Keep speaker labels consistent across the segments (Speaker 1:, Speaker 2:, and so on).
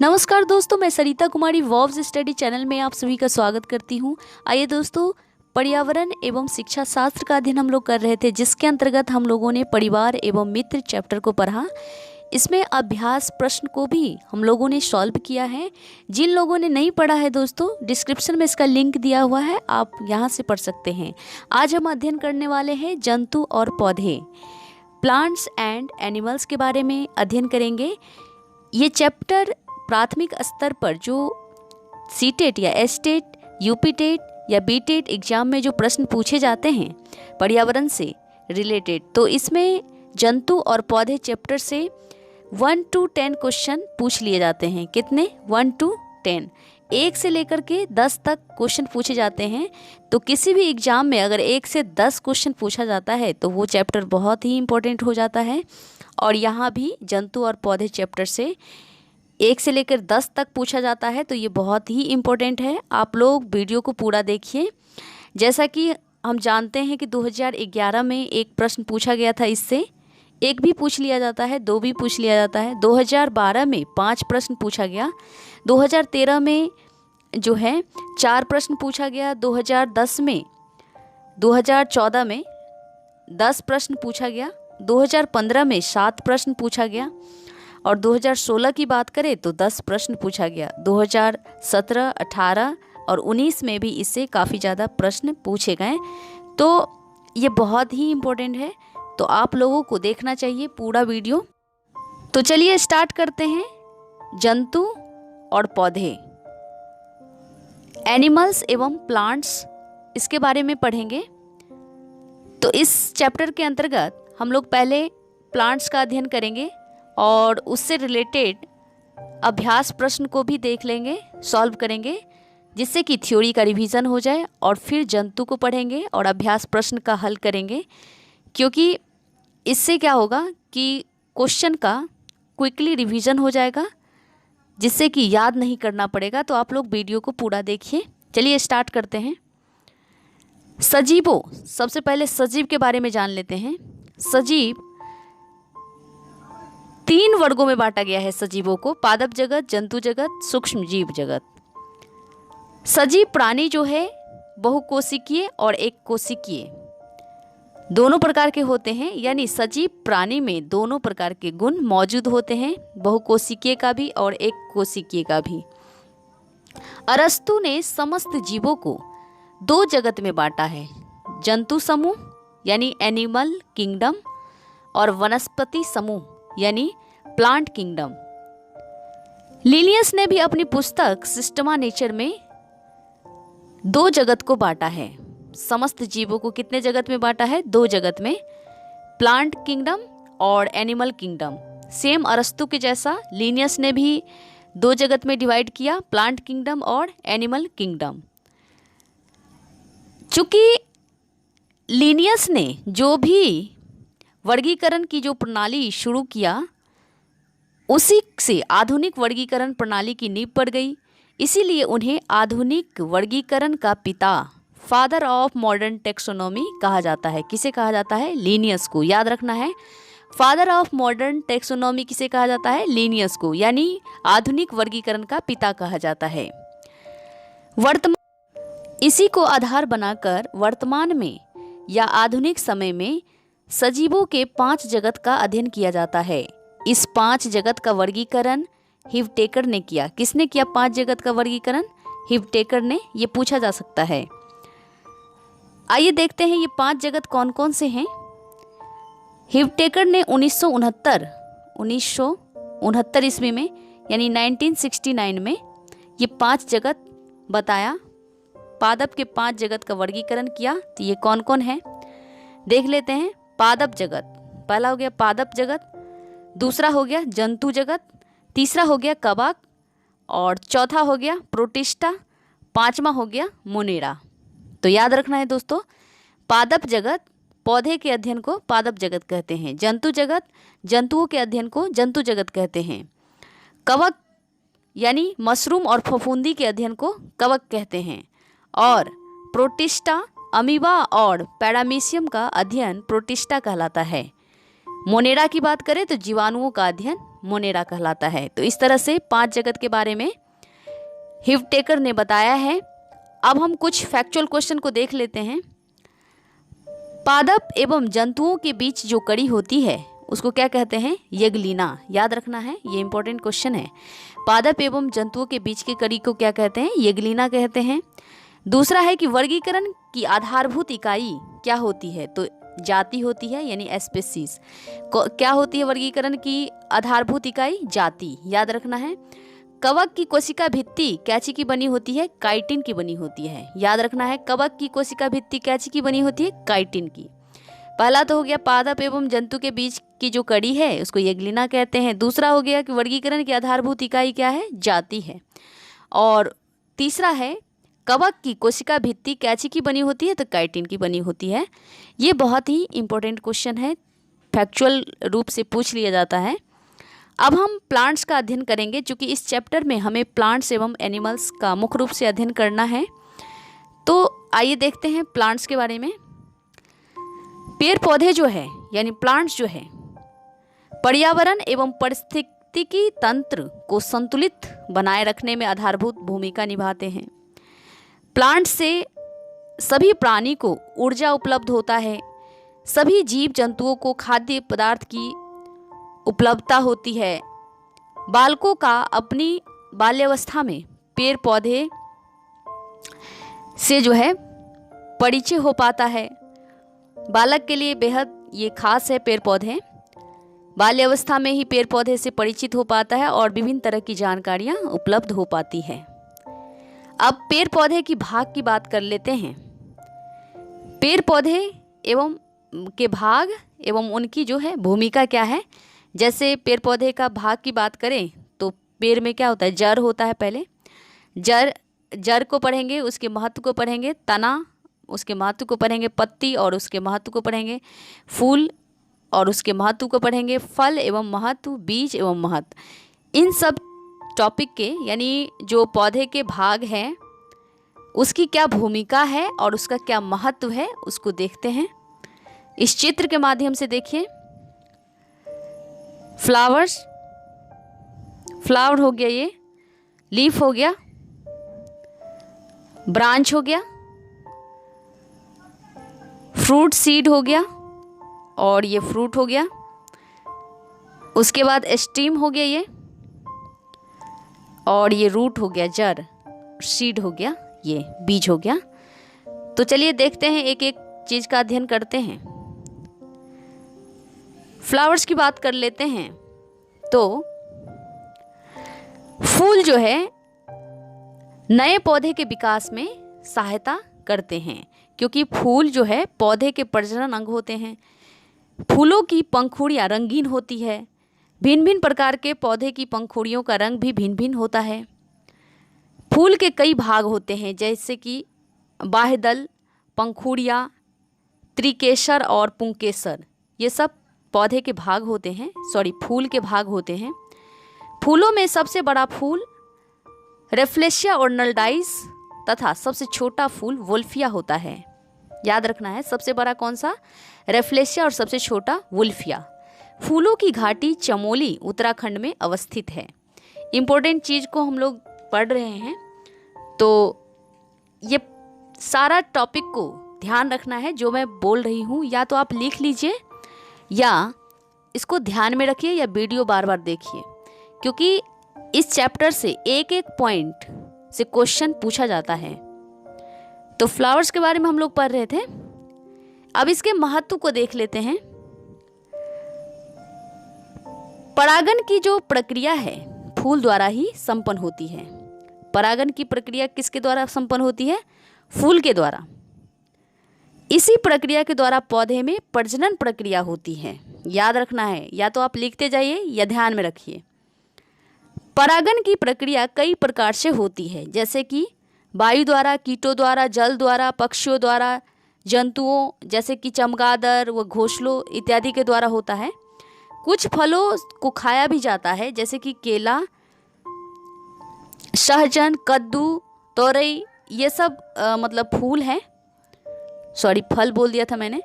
Speaker 1: नमस्कार दोस्तों, मैं सरिता कुमारी वॉव्स स्टडी चैनल में आप सभी का स्वागत करती हूँ। आइए दोस्तों, पर्यावरण एवं शिक्षा शास्त्र का अध्ययन हम लोग कर रहे थे, जिसके अंतर्गत हम लोगों ने परिवार एवं मित्र चैप्टर को पढ़ा। इसमें अभ्यास प्रश्न को भी हम लोगों ने सॉल्व किया है। जिन लोगों ने नहीं पढ़ा है दोस्तों, डिस्क्रिप्शन में इसका लिंक दिया हुआ है, आप यहाँ से पढ़ सकते हैं। आज हम अध्ययन करने वाले हैं जंतु और पौधे, प्लांट्स एंड एनिमल्स के बारे में अध्ययन करेंगे। ये चैप्टर प्राथमिक स्तर पर जो सीटेट या एसटेट, यूपीटेट या बीटेट एग्जाम में जो प्रश्न पूछे जाते हैं पर्यावरण से रिलेटेड, तो इसमें जंतु और पौधे चैप्टर से 1 to 10 क्वेश्चन पूछ लिए जाते हैं। कितने? 1 to 10, 1 से लेकर के 10 तक क्वेश्चन पूछे जाते हैं। तो किसी भी एग्जाम में अगर 1 से 10 क्वेश्चन पूछा जाता है तो वो चैप्टर बहुत ही इम्पोर्टेंट हो जाता है। और यहाँ भी जंतु और पौधे चैप्टर से 1 से लेकर 10 तक पूछा जाता है, तो ये बहुत ही इम्पोर्टेंट है। आप लोग वीडियो को पूरा देखिए। जैसा कि हम जानते हैं कि 2011 में एक प्रश्न पूछा गया था, इससे 1 भी पूछ लिया जाता है, 2 भी पूछ लिया जाता है। 2012 में 5 प्रश्न पूछा गया। 2013 में जो है 4 प्रश्न पूछा गया। 2014 में 10 प्रश्न पूछा गया। 2015 में 7 प्रश्न पूछा गया। और 2016 की बात करें तो 10 प्रश्न पूछा गया। 2017, 18 और 19 में भी इससे काफ़ी ज़्यादा प्रश्न पूछे गए। तो ये बहुत ही इम्पोर्टेंट है, तो आप लोगों को देखना चाहिए पूरा वीडियो। तो चलिए स्टार्ट करते हैं। जंतु और पौधे, एनिमल्स एवं प्लांट्स, इसके बारे में पढ़ेंगे। तो इस चैप्टर के अंतर्गत हम लोग पहले प्लांट्स का अध्ययन करेंगे और उससे रिलेटेड अभ्यास प्रश्न को भी देख लेंगे, सॉल्व करेंगे, जिससे कि थ्योरी का रिवीजन हो जाए। और फिर जंतु को पढ़ेंगे और अभ्यास प्रश्न का हल करेंगे, क्योंकि इससे क्या होगा कि क्वेश्चन का क्विकली रिवीजन हो जाएगा, जिससे कि याद नहीं करना पड़ेगा। तो आप लोग वीडियो को पूरा देखिए। चलिए स्टार्ट करते हैं। सजीवों, सबसे पहले सजीव के बारे में जान लेते हैं। सजीव 3 वर्गों में बांटा गया है सजीवों को: पादप जगत, जंतु जगत, सूक्ष्म जीव जगत। सजीव प्राणी जो है बहुकोशिकीय और एक कोशिकीय दोनों प्रकार के होते हैं, यानी सजीव प्राणी में दोनों प्रकार के गुण मौजूद होते हैं, बहुकोशिकीय का भी और एक कोशिकीय का भी। अरस्तु ने समस्त जीवों को 2 जगत में बांटा है: जंतु समूह यानी एनिमल किंगडम और वनस्पति समूह यानी प्लांट किंगडम। लिनियस ने भी अपनी पुस्तक सिस्टमा नेचर में 2 जगत को बांटा है। समस्त जीवों को कितने जगत में बांटा है? 2 जगत में, प्लांट किंगडम और एनिमल किंगडम। सेम अरस्तु के जैसा लिनियस ने भी 2 जगत में डिवाइड किया, प्लांट किंगडम और एनिमल किंगडम। चूंकि लिनियस ने जो भी वर्गीकरण की जो प्रणाली शुरू किया, उसी से आधुनिक वर्गीकरण प्रणाली की नींव पड़ गई। इसीलिए उन्हें आधुनिक वर्गीकरण का पिता, फादर ऑफ मॉडर्न टेक्सोनॉमी कहा जाता है। किसे कहा जाता है? लिनियस को। याद रखना है, फादर ऑफ मॉडर्न टेक्सोनॉमी किसे कहा जाता है? लिनियस को, यानी आधुनिक वर्गीकरण का पिता कहा जाता है। इसी को आधार बनाकर वर्तमान में या आधुनिक समय में सजीवों के 5 जगत का अध्ययन किया जाता है। इस 5 जगत का वर्गीकरण हिवटेकर ने किया। किसने किया 5 जगत का वर्गीकरण? हिवटेकर ने। ये पूछा जा सकता है। आइए देखते हैं ये 5 जगत कौन कौन से हैं। हिवटेकर ने 1969 ईस्वी में, यानी 1969 में ये 5 जगत बताया। पादप के 5 जगत का वर्गीकरण किया। तो ये कौन कौन है देख लेते हैं। पादप जगत, पहला हो गया पादप जगत, दूसरा हो गया जंतु जगत, तीसरा हो गया कवक, और चौथा हो गया प्रोटिस्टा, 5वां हो गया मोनेरा। तो याद रखना है दोस्तों, पादप जगत, पौधे के अध्ययन को पादप जगत कहते हैं। जंतु जगत, जंतुओं के अध्ययन को जंतु जगत कहते हैं। कवक यानी मशरूम और फफूंदी के अध्ययन को कवक कहते हैं। और प्रोटिस्टा, अमीबा और पैरामीशियम का अध्ययन प्रोटिस्टा कहलाता है। मोनेरा की बात करें तो जीवाणुओं का अध्ययन मोनेरा कहलाता है। तो इस तरह से 5 जगत के बारे में हिवटेकर ने बताया है। अब हम कुछ फैक्चुअल क्वेश्चन को देख लेते हैं। पादप एवं जंतुओं के बीच जो कड़ी होती है उसको क्या कहते हैं? यगलीना। याद रखना है, ये इंपॉर्टेंट क्वेश्चन है। पादप एवं जंतुओं के बीच की कड़ी को क्या कहते हैं? यगलीना कहते हैं। दूसरा है कि वर्गीकरण की आधारभूत इकाई क्या होती है? तो जाति होती है, यानी स्पीशीज। क्या होती है वर्गीकरण की आधारभूत इकाई? जाति। याद रखना है। कवक की कोशिका भित्ति कैंची की बनी होती है? काइटिन की बनी होती है। याद रखना है, कवक की कोशिका भित्ति कैंची की बनी होती है? काइटिन की। पहला तो हो गया पादप एवं जंतु के बीच की जो कड़ी है उसको यगलीना कहते हैं। दूसरा हो गया कि वर्गीकरण की आधारभूत इकाई क्या है? जाति है। और तीसरा है कवक की कोशिका भित्ति कैंची की बनी होती है? तो काइटिन की बनी होती है। ये बहुत ही इंपॉर्टेंट क्वेश्चन है, फैक्चुअल रूप से पूछ लिया जाता है। अब हम प्लांट्स का अध्ययन करेंगे, क्योंकि इस चैप्टर में हमें प्लांट्स एवं एनिमल्स का मुख्य रूप से अध्ययन करना है। तो आइए देखते हैं प्लांट्स के बारे में। पेड़ पौधे जो है यानी प्लांट्स जो है पर्यावरण एवं पारिस्थितिकी तंत्र को संतुलित बनाए रखने में आधारभूत भूमिका निभाते हैं। प्लांट से सभी प्राणी को ऊर्जा उपलब्ध होता है। सभी जीव जंतुओं को खाद्य पदार्थ की उपलब्धता होती है। बालकों का अपनी बाल्यावस्था में पेड़ पौधे से जो है परिचय हो पाता है। बालक के लिए बेहद ये खास है पेड़ पौधे। बाल्यावस्था में ही पेड़ पौधे से परिचित हो पाता है और विभिन्न तरह की जानकारियाँ उपलब्ध हो पाती है। अब पेड़ पौधे की भाग की बात कर लेते हैं। पेड़ पौधे एवं के भाग एवं उनकी जो है भूमिका क्या है। जैसे पेड़ पौधे का भाग की बात करें तो पेड़ में क्या होता है? जड़ होता है। पहले जड़ को पढ़ेंगे, उसके महत्व को पढ़ेंगे। तना, उसके महत्व को पढ़ेंगे। पत्ती और उसके महत्व को पढ़ेंगे। फूल और उसके महत्व को पढ़ेंगे। फल एवं महत्व, बीज एवं महत्व। इन सब टॉपिक के यानी जो पौधे के भाग हैं उसकी क्या भूमिका है और उसका क्या महत्व है उसको देखते हैं। इस चित्र के माध्यम से देखिए। फ्लावर हो गया, ये लीफ हो गया, ब्रांच हो गया, फ्रूट सीड हो गया और ये फ्रूट हो गया। उसके बाद स्टीम हो गया ये, और ये रूट हो गया, जड़, सीड हो गया, ये बीज हो गया। तो चलिए देखते हैं, एक एक चीज का अध्ययन करते हैं। फ्लावर्स की बात कर लेते हैं। तो फूल जो है नए पौधे के विकास में सहायता करते हैं, क्योंकि फूल जो है पौधे के प्रजनन अंग होते हैं। फूलों की पंखुड़ियाँ रंगीन होती है। भिन्न भिन्न प्रकार के पौधे की पंखुड़ियों का रंग भी भिन्न भिन्न होता है। फूल के कई भाग होते हैं, जैसे कि बाह्यदल, पंखुड़ियाँ, त्रिकेसर और पुंकेसर। ये सब पौधे के भाग होते हैं, फूल के भाग होते हैं। फूलों में सबसे बड़ा फूल रेफ्लेशिया और नलडाइस तथा सबसे छोटा फूल वुल्फिया होता है। याद रखना है, सबसे बड़ा कौन सा? रेफ्लेशिया और सबसे छोटा वुल्फिया। फूलों की घाटी चमोली उत्तराखंड में अवस्थित है। इम्पोर्टेंट चीज़ को हम लोग पढ़ रहे हैं, तो ये सारा टॉपिक को ध्यान रखना है जो मैं बोल रही हूँ। या तो आप लिख लीजिए या इसको ध्यान में रखिए या वीडियो बार बार देखिए, क्योंकि इस चैप्टर से एक एक पॉइंट से क्वेश्चन पूछा जाता है। तो फ्लावर्स के बारे में हम लोग पढ़ रहे थे। अब इसके महत्व को देख लेते हैं। परागन की जो प्रक्रिया है फूल द्वारा ही संपन्न होती है। परागन की प्रक्रिया किसके द्वारा संपन्न होती है? फूल के द्वारा। इसी प्रक्रिया के द्वारा पौधे में प्रजनन प्रक्रिया होती है। याद रखना है, या तो आप लिखते जाइए या ध्यान में रखिए। परागन की प्रक्रिया कई प्रकार से होती है, जैसे कि वायु द्वारा, कीटों द्वारा, जल द्वारा, पक्षियों द्वारा, जंतुओं जैसे कि चमगादड़ व घोंसलों इत्यादि के द्वारा होता है। कुछ फलों को खाया भी जाता है, जैसे कि केला, सहजन, कद्दू, तोरई, ये सब मतलब फूल हैं। फल बोल दिया था मैंने,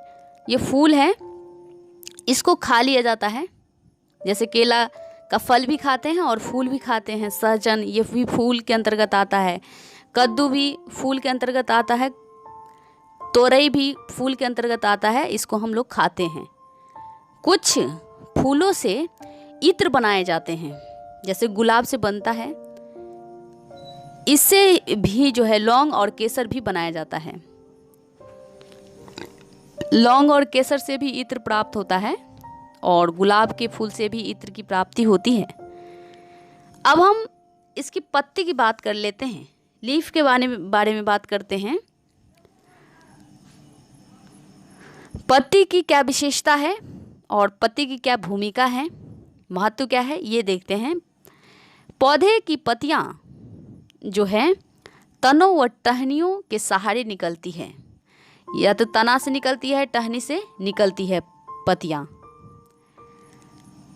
Speaker 1: ये फूल है, इसको खा लिया जाता है। जैसे केला का फल भी खाते हैं और फूल भी खाते हैं। सहजन ये भी फूल के अंतर्गत आता है, कद्दू भी फूल के अंतर्गत आता है, तोरई भी फूल के अंतर्गत आता है, इसको हम लोग खाते हैं। कुछ फूलों से इत्र बनाए जाते हैं, जैसे गुलाब से बनता है, इससे भी जो है लौंग और केसर भी बनाया जाता है। लौंग और केसर से भी इत्र प्राप्त होता है और गुलाब के फूल से भी इत्र की प्राप्ति होती है। अब हम इसकी पत्ती की बात कर लेते हैं, लीफ के बारे में बात करते हैं। पत्ती की क्या विशेषता है और पत्ती की क्या भूमिका है, महत्व क्या है, ये देखते हैं। पौधे की पत्तियां जो है तनों व टहनियों के सहारे निकलती है, या तो तना से निकलती है, टहनी से निकलती है पत्तियां।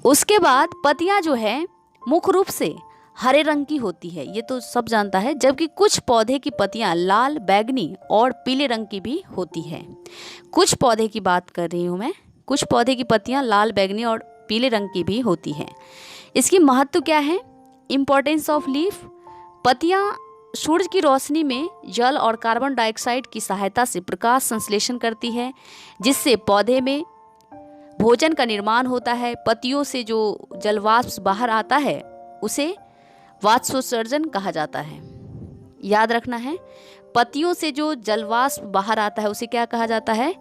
Speaker 1: उसके बाद पत्तियां जो है मुख्य रूप से हरे रंग की होती है, ये तो सब जानता है, जबकि कुछ पौधे की पत्तियां लाल, बैंगनी और पीले रंग की भी होती है। कुछ पौधे की बात कर रही हूँ मैं, कुछ पौधे की पत्तियां लाल, बैंगनी और पीले रंग की भी होती है। इसकी महत्व क्या है, इम्पोर्टेंस ऑफ लीफ। पत्तियां सूरज की रोशनी में जल और कार्बन डाइऑक्साइड की सहायता से प्रकाश संश्लेषण करती है, जिससे पौधे में भोजन का निर्माण होता है। पत्तियों से जो जलवाष्प बाहर आता है उसे वाष्पोत्सर्जन कहा जाता है। याद रखना है, पत्तियों से जो जलवाष्प बाहर आता है उसे क्या कहा जाता है,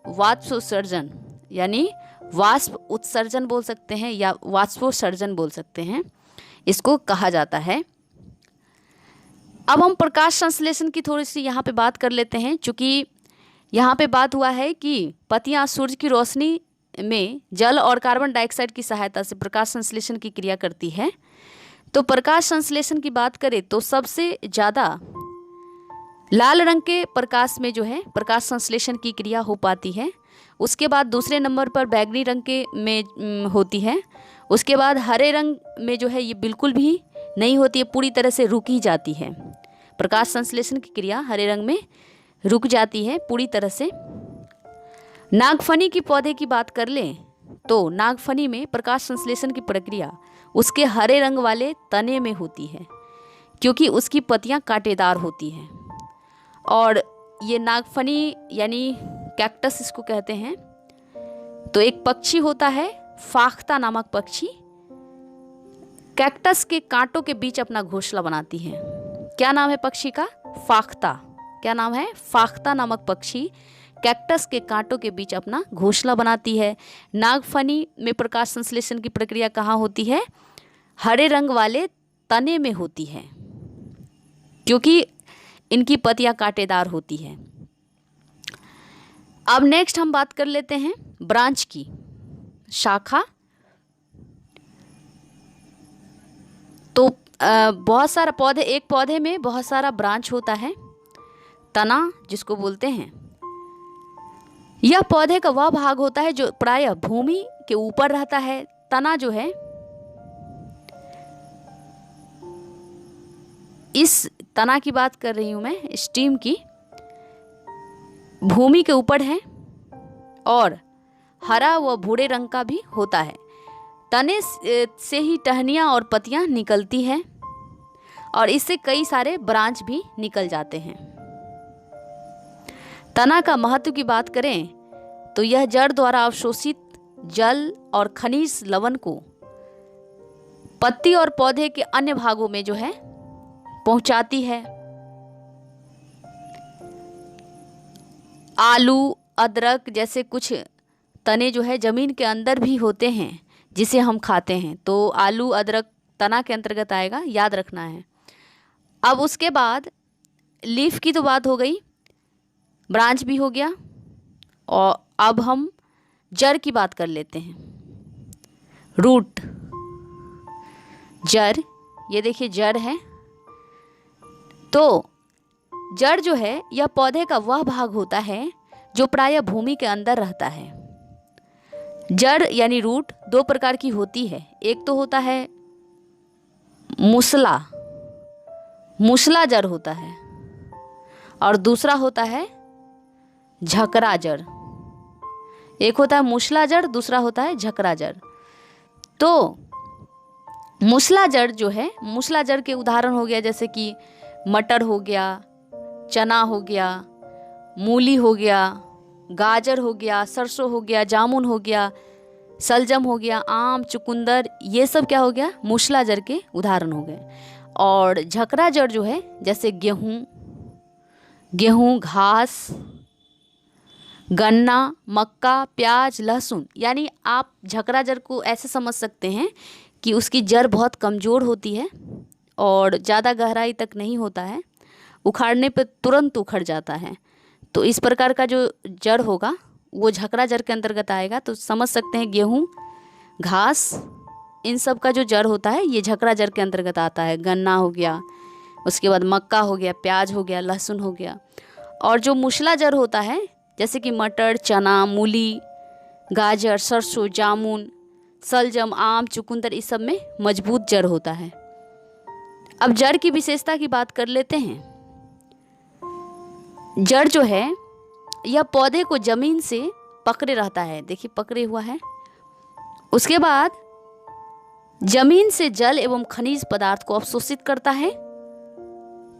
Speaker 1: वाष्पोत्सर्जन, यानी वाष्प उत्सर्जन बोल सकते हैं या वाष्पोत्सर्जन बोल सकते हैं, इसको कहा जाता है। अब हम प्रकाश संश्लेषण की थोड़ी सी यहाँ पे बात कर लेते हैं, क्योंकि यहाँ पे बात हुआ है कि पत्तियाँ सूर्य की रोशनी में जल और कार्बन डाइऑक्साइड की सहायता से प्रकाश संश्लेषण की क्रिया करती है। तो प्रकाश संश्लेषण की बात करें तो सबसे ज़्यादा लाल रंग के प्रकाश में जो है प्रकाश संश्लेषण की क्रिया हो पाती है। उसके बाद दूसरे नंबर पर बैंगनी रंग के में होती है। उसके बाद हरे रंग में जो है ये बिल्कुल भी नहीं होती है, पूरी तरह से रुक ही जाती है। प्रकाश संश्लेषण की क्रिया हरे रंग में रुक जाती है पूरी तरह से। नागफनी की पौधे की बात कर लें तो नागफनी में प्रकाश संश्लेषण की प्रक्रिया उसके हरे रंग वाले तने में होती है, क्योंकि उसकी पत्तियां कांटेदार होती हैं। और ये नागफनी यानी कैक्टस इसको कहते हैं। तो एक पक्षी होता है फाख्ता नामक पक्षी, कैक्टस के कांटों के बीच अपना घोंसला बनाती है। क्या नाम है पक्षी का, फाख्ता। क्या नाम है, फाख्ता नामक पक्षी कैक्टस के कांटों के बीच अपना घोंसला बनाती है। नागफनी में प्रकाश संश्लेषण की प्रक्रिया कहाँ होती है, हरे रंग वाले तने में होती है, क्योंकि इनकी पत्तियां कांटेदार होती है। अब नेक्स्ट हम बात कर लेते हैं ब्रांच की, शाखा। तो बहुत सारा पौधे, एक पौधे में बहुत सारा ब्रांच होता है, तना जिसको बोलते हैं। यह पौधे का वह भाग होता है जो प्रायः भूमि के ऊपर रहता है। तना जो है, इस तना की बात कर रही हूं मैं, स्टीम की, भूमि के ऊपर है और हरा व भूरे रंग का भी होता है। तने से ही टहनियाँ और पत्तियां निकलती हैं और इससे कई सारे ब्रांच भी निकल जाते हैं। तना का महत्व की बात करें तो यह जड़ द्वारा अवशोषित जल और खनिज लवण को पत्ती और पौधे के अन्य भागों में जो है पहुंचाती है। आलू, अदरक जैसे कुछ तने जो है जमीन के अंदर भी होते हैं जिसे हम खाते हैं। तो आलू, अदरक तना के अंतर्गत आएगा, याद रखना है। अब उसके बाद लीफ की तो बात हो गई, ब्रांच भी हो गया, और अब हम जड़ की बात कर लेते हैं। रूट, जड़, ये देखिए जड़ है। तो जड़ जो है यह पौधे का वह भाग होता है जो प्रायः भूमि के अंदर रहता है। जड़ यानी रूट दो प्रकार की होती है। एक तो होता है मूसला, मूसला जड़ होता है, और दूसरा होता है झकरा जड़। एक होता है मूसला जड़, दूसरा होता है झकरा जड़। तो मूसला जड़ जो है, मूसला जड़ के उदाहरण हो गया जैसे कि मटर हो गया, चना हो गया, मूली हो गया, गाजर हो गया, सरसों हो गया, जामुन हो गया, सलजम हो गया, आम, चुकंदर, ये सब क्या हो गया, मूसला जड़ के उदाहरण हो गए। और झकरा जड़ जो है जैसे गेहूँ, घास, गन्ना, मक्का, प्याज, लहसुन, यानी आप झकरा जड़ को ऐसे समझ सकते हैं कि उसकी जड़ बहुत कमज़ोर होती है और ज़्यादा गहराई तक नहीं होता है, उखाड़ने पर तुरंत उखड़ जाता है। तो इस प्रकार का जो जड़ होगा वो झकरा जड़ के अंतर्गत आएगा। तो समझ सकते हैं गेहूँ, घास, इन सब का जो जड़ होता है ये झकरा जड़ के अंतर्गत आता है। गन्ना हो गया, उसके बाद मक्का हो गया, प्याज हो गया, लहसुन हो गया। और जो मूसला जड़ होता है जैसे कि मटर, चना, मूली, गाजर, सरसों, जामुन, सलजम, आम, चुकंदर, इस सब में मजबूत जड़ होता है। अब जड़ की विशेषता की बात कर लेते हैं। जड़ जो है यह पौधे को जमीन से पकड़े रहता है, देखिए पकड़े हुआ है। उसके बाद जमीन से जल एवं खनिज पदार्थ को अवशोषित करता है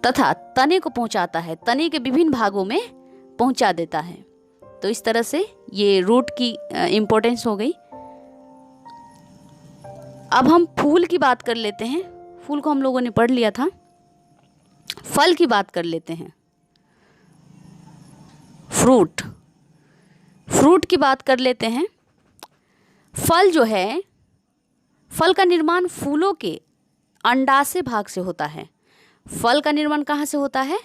Speaker 1: तथा तने को पहुंचाता है, तने के विभिन्न भागों में पहुंचा देता है। तो इस तरह से ये रूट की इम्पोर्टेंस हो गई। अब हम फूल की बात कर लेते हैं। फूल को हम लोगों ने पढ़ लिया था। फल की बात कर लेते हैं। फ्रूट की बात कर लेते हैं। फल जो है, फल का निर्माण फूलों के अंडाशय भाग से होता है। फल का निर्माण कहाँ से होता है?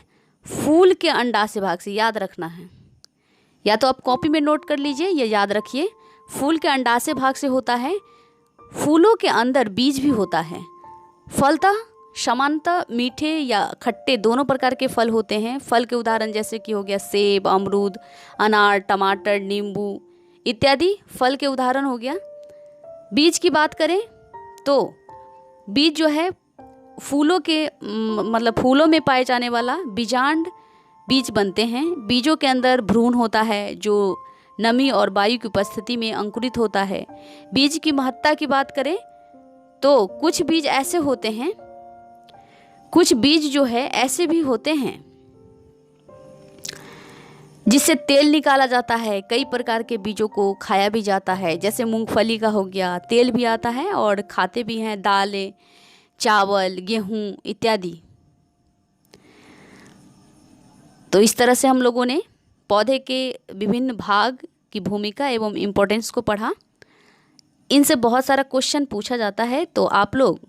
Speaker 1: फूल के अंडाशय भाग से, याद रखना है। या तो आप कॉपी में नोट कर लीजिए या याद रखिए, फूल के अंडाशय भाग से होता है। फूलों के अंदर बीज भी होता है। फलतः सामान्यतः मीठे या खट्टे दोनों प्रकार के फल होते हैं। फल के उदाहरण जैसे कि हो गया सेब, अमरूद, अनार, टमाटर, नींबू इत्यादि फल के उदाहरण हो गया। बीज की बात करें तो बीज जो है फूलों के मतलब फूलों में पाए जाने वाला बीजांड बीज बनते हैं। बीजों के अंदर भ्रूण होता है जो नमी और वायु की उपस्थिति में अंकुरित होता है। बीज की महत्ता की बात करें तो कुछ बीज ऐसे होते हैं, कुछ बीज जो है ऐसे भी होते हैं जिससे तेल निकाला जाता है। कई प्रकार के बीजों को खाया भी जाता है, जैसे मूंगफली का हो गया, तेल भी आता है और खाते भी हैं, दालें, चावल, गेहूं इत्यादि। तो इस तरह से हम लोगों ने पौधे के विभिन्न भाग की भूमिका एवं इम्पोर्टेंस को पढ़ा। इनसे बहुत सारा क्वेश्चन पूछा जाता है, तो आप लोग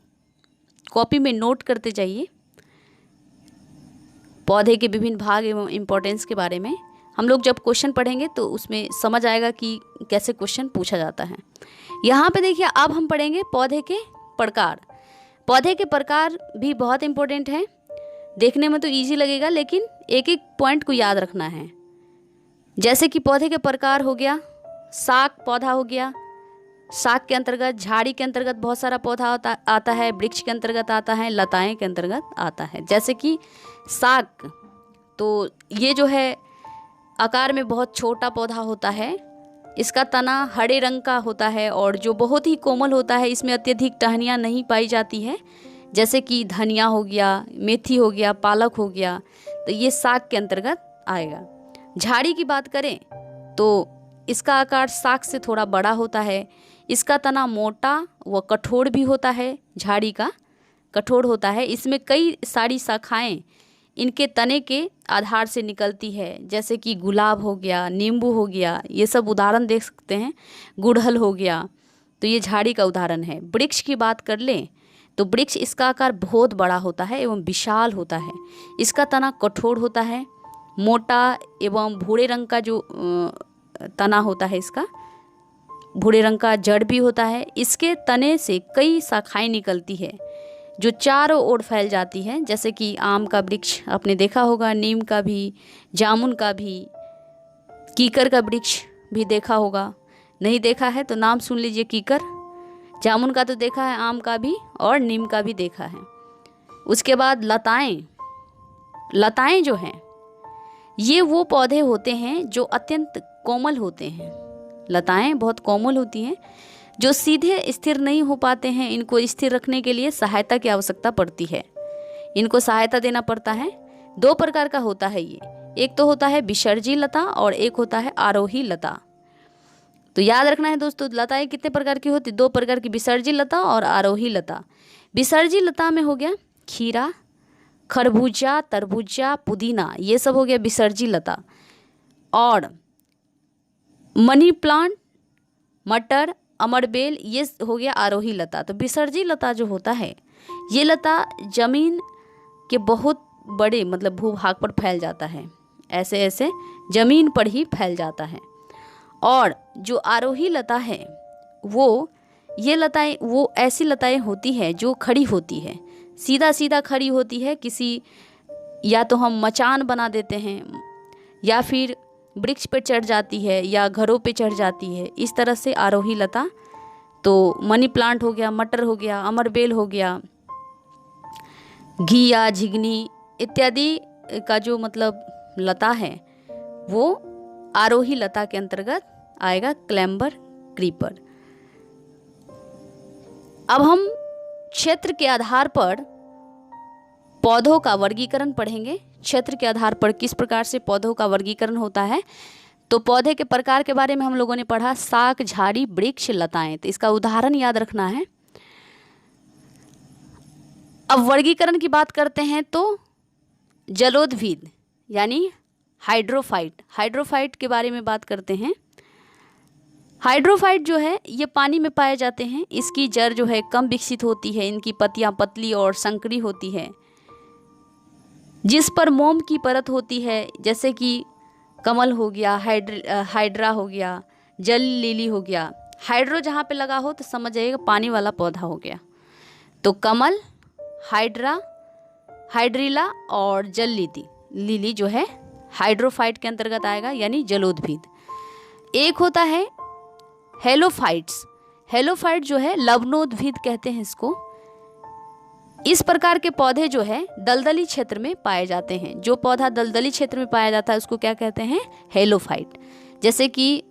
Speaker 1: कॉपी में नोट करते जाइए पौधे के विभिन्न भाग एवं इम्पोर्टेंस के बारे में। हम लोग जब क्वेश्चन पढ़ेंगे तो उसमें समझ आएगा कि कैसे क्वेश्चन पूछा जाता है। यहाँ पे देखिए, अब हम पढ़ेंगे पौधे के प्रकार। पौधे के प्रकार भी बहुत इम्पोर्टेंट है। देखने में तो इजी लगेगा, लेकिन एक एक पॉइंट को याद रखना है। जैसे कि पौधे के प्रकार हो गया, साग पौधा हो गया। साग के अंतर्गत, झाड़ी के अंतर्गत बहुत सारा पौधा आता है, वृक्ष के अंतर्गत आता है, लताएं के अंतर्गत आता है। जैसे कि साग, तो ये जो है आकार में बहुत छोटा पौधा होता है। इसका तना हरे रंग का होता है और जो बहुत ही कोमल होता है। इसमें अत्यधिक टहनियाँ नहीं पाई जाती है, जैसे कि धनिया हो गया, मेथी हो गया, पालक हो गया, तो ये साग के अंतर्गत आएगा। झाड़ी की बात करें तो इसका आकार साग से थोड़ा बड़ा होता है। इसका तना मोटा व कठोर भी होता है। झाड़ी का कठोर होता है। इसमें कई सारी शाखाएं इनके तने के आधार से निकलती है, जैसे कि गुलाब हो गया, नींबू हो गया, ये सब उदाहरण देख सकते हैं। गुड़हल हो गया, तो ये झाड़ी का उदाहरण है। वृक्ष की बात कर लें तो वृक्ष, इसका आकार बहुत बड़ा होता है एवं विशाल होता है। इसका तना कठोर होता है, मोटा एवं भूरे रंग का जो तना होता है, इसका भूरे रंग का जड़ भी होता है। इसके तने से कई शाखाएं निकलती है जो चारों ओर फैल जाती है, जैसे कि आम का वृक्ष आपने देखा होगा, नीम का भी, जामुन का भी, कीकर का वृक्ष भी देखा होगा। नहीं देखा है तो नाम सुन लीजिए, कीकर। जामुन का तो देखा है, आम का भी और नीम का भी देखा है। उसके बाद लताएं। लताएं जो हैं ये वो पौधे होते हैं जो अत्यंत कोमल होते हैं। लताएं बहुत कोमल होती हैं जो सीधे स्थिर नहीं हो पाते हैं, इनको स्थिर रखने के लिए सहायता की आवश्यकता पड़ती है, इनको सहायता देना पड़ता है। 2 प्रकार का होता है ये, एक तो होता है विसर्जी लता और एक होता है आरोही लता। तो याद रखना है दोस्तों, लताएं कितने प्रकार की होती? 2 प्रकार की, विसर्जी लता और आरोही लता। विसर्जी लता में हो गया खीरा, खरबूजा, तरबूजा, पुदीना, ये सब हो गया विसर्जी लता। और मनी प्लांट, मटर, अमरबेल, ये हो गया आरोही लता। तो विसर्जी लता जो होता है, ये लता जमीन के बहुत बड़े मतलब भूभाग पर फैल जाता है, ऐसे ऐसे जमीन पर ही फैल जाता है। और जो आरोही लता है ये लताएं, वो ऐसी लताएं होती है जो खड़ी होती है, सीधा सीधा खड़ी होती है। किसी या तो हम मचान बना देते हैं, या फिर वृक्ष पे चढ़ जाती है, या घरों पे चढ़ जाती है, इस तरह से आरोही लता। तो मनी प्लांट हो गया, मटर हो गया, अमरबेल हो गया, घिया, झिगनी इत्यादि का जो मतलब लता है वो आरोही लता के अंतर्गत आएगा, क्लैम्बर, क्रीपर। अब हम क्षेत्र के आधार पर पौधों का वर्गीकरण पढ़ेंगे। क्षेत्र के आधार पर किस प्रकार से पौधों का वर्गीकरण होता है। तो पौधे के प्रकार के बारे में हम लोगों ने पढ़ा, शाक, झाड़ी, वृक्ष, लताएं। तो इसका उदाहरण याद रखना है। अब वर्गीकरण की बात करते हैं तो जलोद्भिद यानी हाइड्रोफाइट के बारे में बात करते हैं। हाइड्रोफाइट जो है ये पानी में पाए जाते हैं। इसकी जड़ जो है कम विकसित होती है, इनकी पत्तियां पतली और संकरी होती है, जिस पर मोम की परत होती है, जैसे कि कमल हो गया, हाइड्रा हो गया, जल लिली हो गया। हाइड्रो जहाँ पे लगा हो तो समझ जाइएगा पानी वाला पौधा हो गया। तो कमल, हाइड्रा, हाइड्रिला और जल लिली जो है हाइड्रोफाइट के अंतर्गत आएगा, यानी जलोद्भिद। एक होता है हेलोफाइट्स। हेलोफाइट जो है लवणोद्भिद कहते हैं इसको। इस प्रकार के पौधे जो है दलदली क्षेत्र में पाए जाते हैं। जो पौधा दलदली क्षेत्र में पाया जाता है उसको क्या कहते हैं? हेलोफाइट। जैसे कि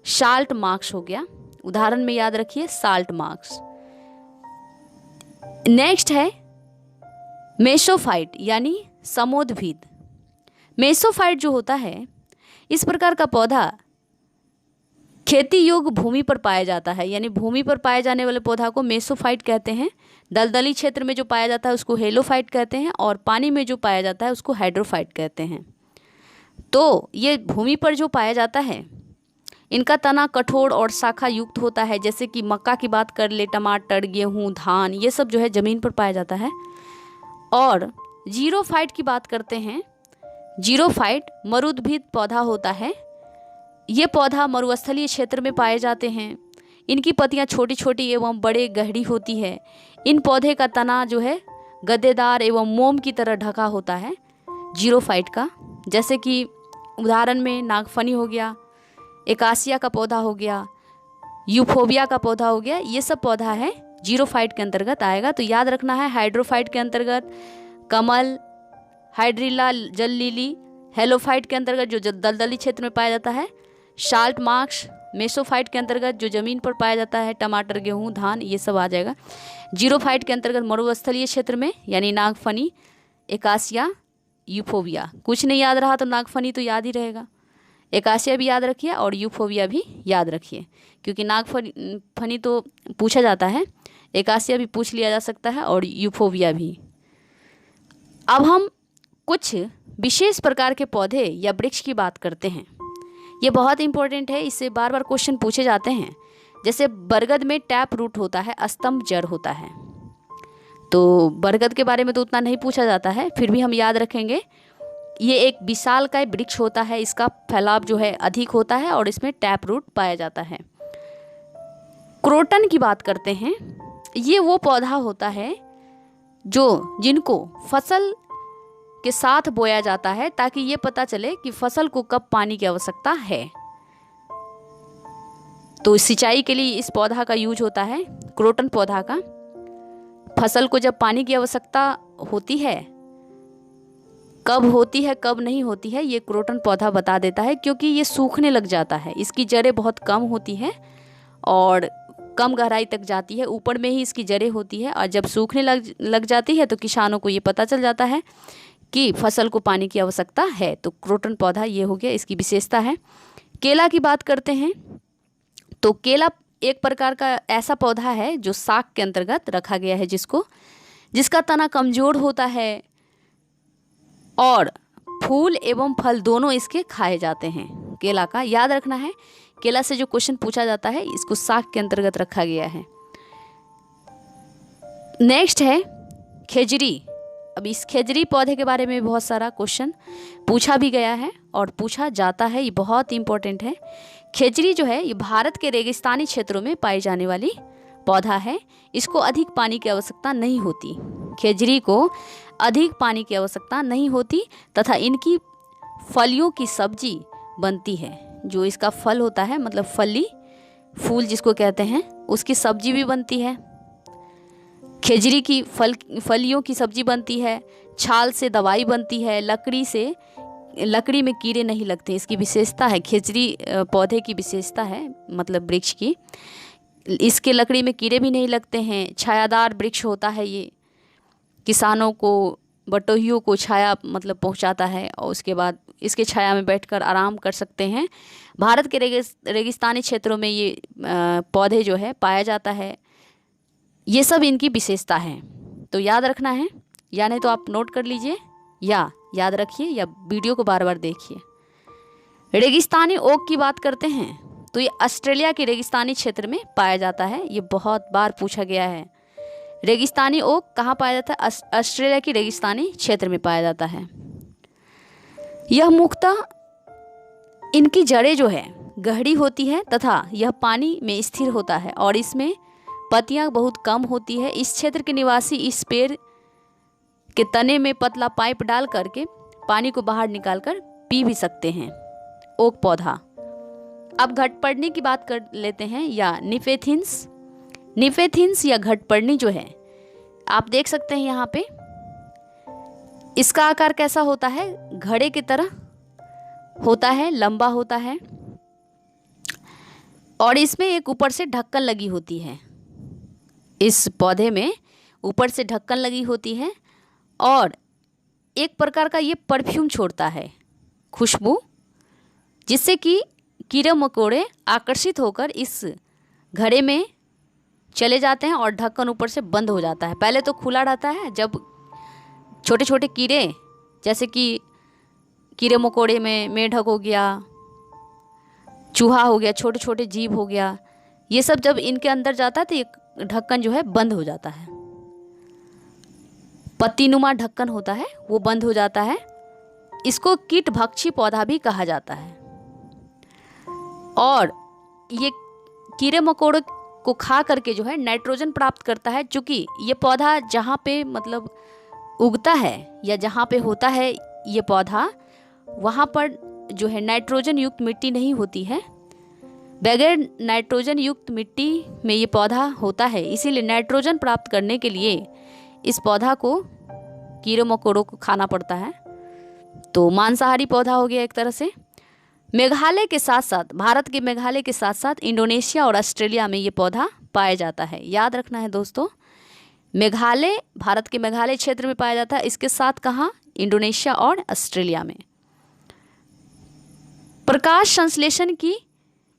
Speaker 1: साल्ट मार्क्स हो गया, उदाहरण में याद रखिए साल्ट मार्क्स। नेक्स्ट है मेसोफाइट यानी समोद्भिद। मेसोफाइट जो होता है, इस प्रकार का पौधा खेती योग्य भूमि पर पाया जाता है, यानी भूमि पर पाए जाने वाले पौधा को मेसोफाइट कहते हैं। दलदली क्षेत्र में जो पाया जाता है उसको हेलोफाइट कहते हैं, और पानी में जो पाया जाता है उसको हाइड्रोफाइट कहते हैं। तो ये भूमि पर जो पाया जाता है, इनका तना कठोर और शाखा युक्त होता है। जैसे कि मक्का की बात कर ले, टमाटर, गेहूँ, धान, ये सब जो है ज़मीन पर पाया जाता है। और जीरोफाइट की बात करते हैं। जीरोफाइट मरुद्भिद पौधा होता है। ये पौधा मरुस्थलीय क्षेत्र में पाए जाते हैं। इनकी पत्तियां छोटी छोटी एवं बड़े गहरी होती है। इन पौधे का तना जो है गद्देदार एवं मोम की तरह ढका होता है जीरोफाइट का। जैसे कि उदाहरण में नागफनी हो गया, एकासिया का पौधा हो गया, यूफोबिया का पौधा हो गया, ये सब पौधा है जीरोफाइट के अंतर्गत आएगा। तो याद रखना है हाइड्रोफाइट के अंतर्गत कमल, हाइड्रिला, जल लिली, हेलोफाइट के अंतर्गत जो दलदली क्षेत्र में पाया जाता है, साल्ट मार्क्स, मेसोफाइट के अंतर्गत जो ज़मीन पर पाया जाता है, टमाटर, गेहूँ, धान, ये सब आ जाएगा। जीरोफाइट के अंतर्गत मरुस्थलीय क्षेत्र में, यानी नागफनी, एकासिया, यूफोबिया। कुछ नहीं याद रहा तो नागफनी तो याद ही रहेगा, एकासिया भी याद रखिए और यूफोबिया भी याद रखिए, क्योंकि नागफनी तो पूछा जाता है, एकासिया भी पूछ लिया जा सकता है और यूफोबिया भी। अब हम कुछ विशेष प्रकार के पौधे या वृक्ष की बात करते हैं। ये बहुत इंपॉर्टेंट है, इससे बार बार क्वेश्चन पूछे जाते हैं। जैसे बरगद में टैप रूट होता है, स्तंभ जड़ होता है। तो बरगद के बारे में तो उतना नहीं पूछा जाता है, फिर भी हम याद रखेंगे। ये एक विशालकाय वृक्ष होता है, इसका फैलाव जो है अधिक होता है और इसमें टैप रूट पाया जाता है। क्रोटन की बात करते हैं। ये वो पौधा होता है जिनको फसल के साथ बोया जाता है, ताकि ये पता चले कि फसल को कब पानी की आवश्यकता है। तो सिंचाई के लिए इस पौधा का यूज होता है, क्रोटन पौधा का। फसल को जब पानी की आवश्यकता होती है, कब होती है कब नहीं होती है, ये क्रोटन पौधा बता देता है, क्योंकि ये सूखने लग जाता है। इसकी जड़ें बहुत कम होती हैं और कम गहराई तक जाती है, ऊपर में ही इसकी जड़ें होती है, और जब सूखने लग जाती है तो किसानों को ये पता चल जाता है कि फसल को पानी की आवश्यकता है। तो क्रोटन पौधा ये हो गया, इसकी विशेषता है। केला की बात करते हैं तो केला एक प्रकार का ऐसा पौधा है जो साग के अंतर्गत रखा गया है, जिसका तना कमज़ोर होता है और फूल एवं फल दोनों इसके खाए जाते हैं। केला का याद रखना है, केला से जो क्वेश्चन पूछा जाता है इसको साग के अंतर्गत रखा गया है। नेक्स्ट है खेजड़ी। अब इस खेजड़ी पौधे के बारे में बहुत सारा क्वेश्चन पूछा भी गया है और पूछा जाता है, ये बहुत इंपॉर्टेंट है। खेजड़ी जो है ये भारत के रेगिस्तानी क्षेत्रों में पाई जाने वाली पौधा है। इसको अधिक पानी की आवश्यकता नहीं होती, खेजड़ी को अधिक पानी की आवश्यकता नहीं होती तथा इनकी फलियों की सब्जी बनती है। जो इसका फल होता है, मतलब फली फूल जिसको कहते हैं, उसकी सब्जी भी बनती है। खेजड़ी की फलियों की सब्जी बनती है, छाल से दवाई बनती है, लकड़ी में कीड़े नहीं लगते, इसकी विशेषता है। खेजड़ी पौधे की विशेषता है, मतलब वृक्ष की, इसके लकड़ी में कीड़े भी नहीं लगते हैं। छायादार वृक्ष होता है ये, किसानों को, बटोहियों को छाया मतलब पहुंचाता है और उसके बाद इसके छाया में बैठकर आराम कर सकते हैं। भारत के रेगिस्तानी क्षेत्रों में ये पौधे जो है पाया जाता है। ये सब इनकी विशेषता है, तो याद रखना है, या नहीं तो आप नोट कर लीजिए या याद रखिए या वीडियो को बार बार देखिए। रेगिस्तानी ओक की बात करते हैं तो ये ऑस्ट्रेलिया के रेगिस्तानी क्षेत्र में पाया जाता है। ये बहुत बार पूछा गया है। रेगिस्तानी ओक कहाँ पाया जाता है? ऑस्ट्रेलिया के रेगिस्तानी क्षेत्र में पाया जाता है। यह मुख्यतः इनकी जड़ें जो है गहरी होती है तथा यह पानी में स्थिर होता है और इसमें पत्तियां बहुत कम होती है। इस क्षेत्र के निवासी इस पेड़ के तने में पतला पाइप डाल करके पानी को बाहर निकालकर पी भी सकते हैं। ओक पौधा। अब घटपर्णी की बात कर लेते हैं, या निफेथिन्स या घटपर्णी जो है, आप देख सकते हैं यहाँ पे इसका आकार कैसा होता है? घड़े की तरह होता है, लंबा होता है और इसमें एक ऊपर से ढक्कन लगी होती है। इस पौधे में ऊपर से ढक्कन लगी होती है और एक प्रकार का ये परफ्यूम छोड़ता है, खुशबू, जिससे कि कीड़े मकोड़े आकर्षित होकर इस घड़े में चले जाते हैं और ढक्कन ऊपर से बंद हो जाता है। पहले तो खुला रहता है, जब छोटे छोटे कीड़े जैसे कि कीड़े मकोड़े में मेंढक हो गया, चूहा हो गया, छोटे छोटे जीव हो गया, ये सब जब इनके अंदर जाता है तो ये ढक्कन जो है बंद हो जाता है। पत्तीनुमा ढक्कन होता है वो बंद हो जाता है। इसको कीटभक्षी पौधा भी कहा जाता है और ये कीड़े मकोड़े को खा करके जो है नाइट्रोजन प्राप्त करता है। चूँकि ये पौधा जहाँ पे मतलब उगता है या जहाँ पे होता है ये पौधा, वहाँ पर जो है नाइट्रोजन युक्त मिट्टी नहीं होती है। बगैर नाइट्रोजन युक्त मिट्टी में ये पौधा होता है, इसीलिए नाइट्रोजन प्राप्त करने के लिए इस पौधा को कीड़े मकोड़ों को खाना पड़ता है। तो मांसाहारी पौधा हो गया एक तरह से। मेघालय के साथ साथ, भारत के मेघालय के साथ साथ इंडोनेशिया और ऑस्ट्रेलिया में ये पौधा पाया जाता है। याद रखना है दोस्तों, मेघालय भारत के मेघालय क्षेत्र में पाया जाता है, इसके साथ कहाँ? इंडोनेशिया और ऑस्ट्रेलिया में। प्रकाश संश्लेषण की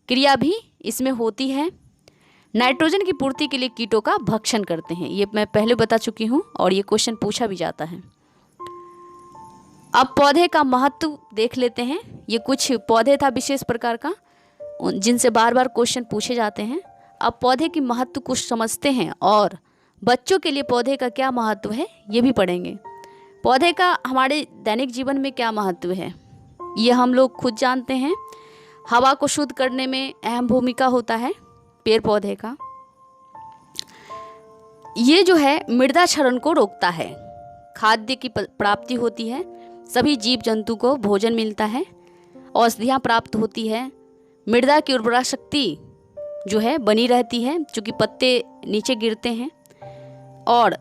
Speaker 1: क्रिया भी इसमें होती है। नाइट्रोजन की पूर्ति के लिए कीटों का भक्षण करते हैं, ये मैं पहले बता चुकी हूँ और ये क्वेश्चन पूछा भी जाता है। अब पौधे का महत्व देख लेते हैं। ये कुछ पौधे था विशेष प्रकार का जिनसे बार बार क्वेश्चन पूछे जाते हैं। अब पौधे की महत्व कुछ समझते हैं और बच्चों के लिए पौधे का क्या महत्व है ये भी पढ़ेंगे। पौधे का हमारे दैनिक जीवन में क्या महत्व है ये हम लोग खुद जानते हैं। हवा को शुद्ध करने में अहम भूमिका होता है पेड़ पौधे का। ये जो है मृदा क्षरण को रोकता है, खाद्य की प्राप्ति होती है, सभी जीव जंतु को भोजन मिलता है, औषधियाँ प्राप्त होती है, मृदा की उर्वरा शक्ति जो है बनी रहती है क्योंकि पत्ते नीचे गिरते हैं और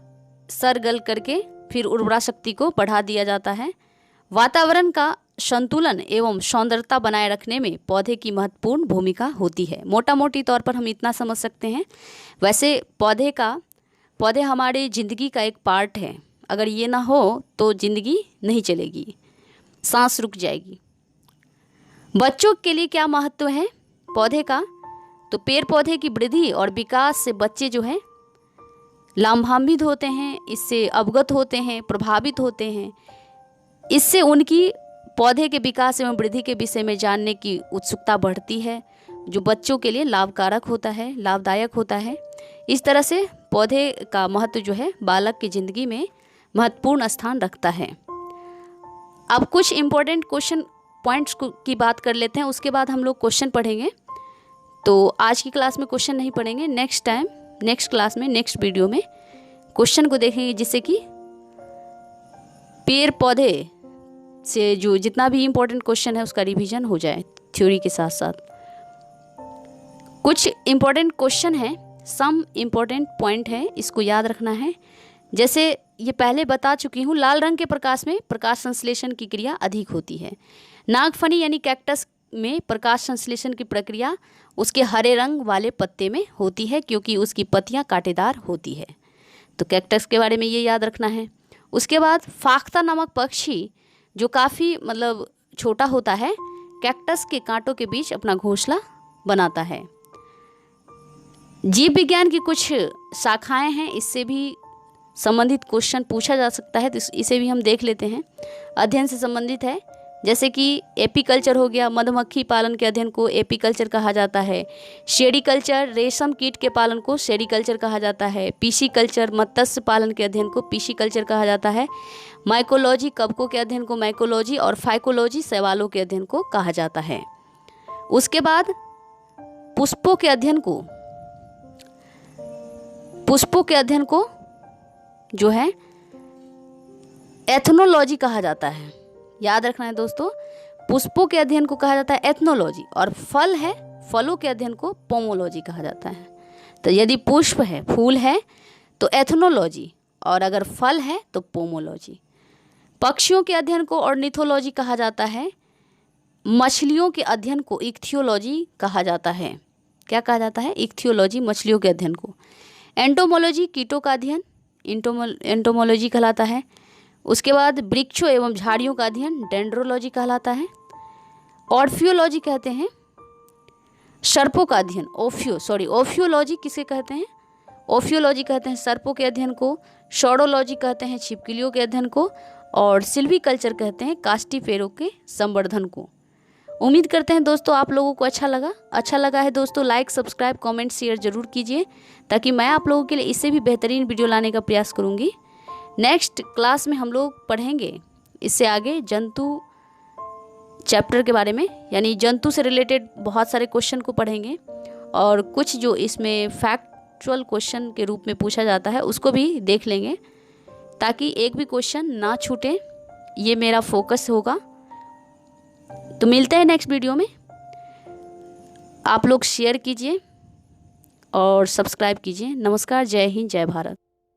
Speaker 1: सर गल करके फिर उर्वरा शक्ति को बढ़ा दिया जाता है। वातावरण का संतुलन एवं सौंदर्यता बनाए रखने में पौधे की महत्वपूर्ण भूमिका होती है। मोटा मोटी तौर पर हम इतना समझ सकते हैं। वैसे पौधे हमारे ज़िंदगी का एक पार्ट है। अगर ये ना हो तो ज़िंदगी नहीं चलेगी, सांस रुक जाएगी। बच्चों के लिए क्या महत्व है पौधे का? तो पेड़ पौधे की वृद्धि और विकास से बच्चे जो है लाभान्वित होते हैं, इससे अवगत होते हैं, प्रभावित होते हैं। इससे उनकी पौधे के विकास एवं वृद्धि के विषय में जानने की उत्सुकता बढ़ती है, जो बच्चों के लिए लाभकारक होता है, लाभदायक होता है। इस तरह से पौधे का महत्व जो है बालक की ज़िंदगी में महत्वपूर्ण स्थान रखता है। अब कुछ इम्पोर्टेंट क्वेश्चन पॉइंट्स की बात कर लेते हैं, उसके बाद हम लोग क्वेश्चन पढ़ेंगे। तो आज की क्लास में क्वेश्चन नहीं पढ़ेंगे, नेक्स्ट क्लास में, नेक्स्ट वीडियो में क्वेश्चन को देखेंगे, जिससे कि पेड़ पौधे से जो जितना भी इम्पोर्टेंट क्वेश्चन है उसका रिवीजन हो जाए थ्योरी के साथ साथ। कुछ इम्पोर्टेंट क्वेश्चन है, सम इम्पोर्टेंट पॉइंट है, इसको याद रखना है। जैसे ये पहले बता चुकी हूँ, लाल रंग के प्रकाश में प्रकाश संश्लेषण की क्रिया अधिक होती है। नागफनी यानी कैक्टस में प्रकाश संश्लेषण की प्रक्रिया उसके हरे रंग वाले पत्ते में होती है, क्योंकि उसकी पत्तियां कांटेदार होती है। तो कैक्टस के बारे में ये याद रखना है। उसके बाद फाख्ता नामक पक्षी जो काफ़ी छोटा होता है, कैक्टस के कांटों के बीच अपना घोंसला बनाता है। जीव विज्ञान की कुछ शाखाएं हैं, इससे भी संबंधित क्वेश्चन पूछा जा सकता है, तो इसे भी हम देख लेते हैं। अध्ययन से संबंधित है, जैसे कि एपीकल्चर हो गया, मधुमक्खी पालन के अध्ययन को एपीकल्चर कहा जाता है। सेरीकल्चर, रेशम कीट के पालन को सेरीकल्चर कहा जाता है। पीसीकल्चर, मत्स्य पालन के अध्ययन को पीसीकल्चर कहा जाता है। माइकोलॉजी, कवकों के अध्ययन को माइकोलॉजी, और फाइकोलॉजी, शैवालों के अध्ययन को कहा जाता है। उसके बाद पुष्पों के अध्ययन को जो है एथनोलॉजी कहा जाता है। याद रखना है दोस्तों, पुष्पों के अध्ययन को कहा जाता है एथनोलॉजी, और फलों के अध्ययन को पोमोलॉजी कहा जाता है। तो यदि पुष्प है, फूल है तो एथनोलॉजी, और अगर फल है तो पोमोलॉजी। पक्षियों के अध्ययन को ऑर्निथोलॉजी कहा जाता है। मछलियों के अध्ययन को इक्थियोलॉजी कहा जाता है। क्या कहा जाता है? इक्थियोलॉजी, मछलियों के अध्ययन को। एंटोमोलॉजी, कीटों का अध्ययन, एंटोमोलॉजी कहलाता है। उसके बाद वृक्षों एवं झाड़ियों का अध्ययन डेंड्रोलॉजी कहलाता है। ऑर्फियोलॉजी कहते हैं सर्पों का अध्ययन, ओफियोलॉजी किसे कहते हैं? ओफियोलॉजी कहते हैं सर्पों के अध्ययन को। शॉडोलॉजी कहते हैं छिपकलियों के अध्ययन को, और सिल्वीकल्चर कहते हैं कास्टिफेरों के संवर्धन को। उम्मीद करते हैं दोस्तों आप लोगों को अच्छा लगा है दोस्तों। लाइक, सब्सक्राइब, कमेंट, शेयर जरूर कीजिए, ताकि मैं आप लोगों के लिए इससे भी बेहतरीन वीडियो लाने का प्रयास करूँगी। नेक्स्ट क्लास में हम लोग पढ़ेंगे इससे आगे जंतु चैप्टर के बारे में, यानी जंतु से रिलेटेड बहुत सारे क्वेश्चन को पढ़ेंगे, और कुछ जो इसमें फैक्चुअल क्वेश्चन के रूप में पूछा जाता है उसको भी देख लेंगे, ताकि एक भी क्वेश्चन ना छूटे। ये मेरा फोकस होगा। तो मिलते हैं नेक्स्ट वीडियो में। आप लोग शेयर कीजिए और सब्सक्राइब कीजिए। नमस्कार, जय हिंद, जय भारत।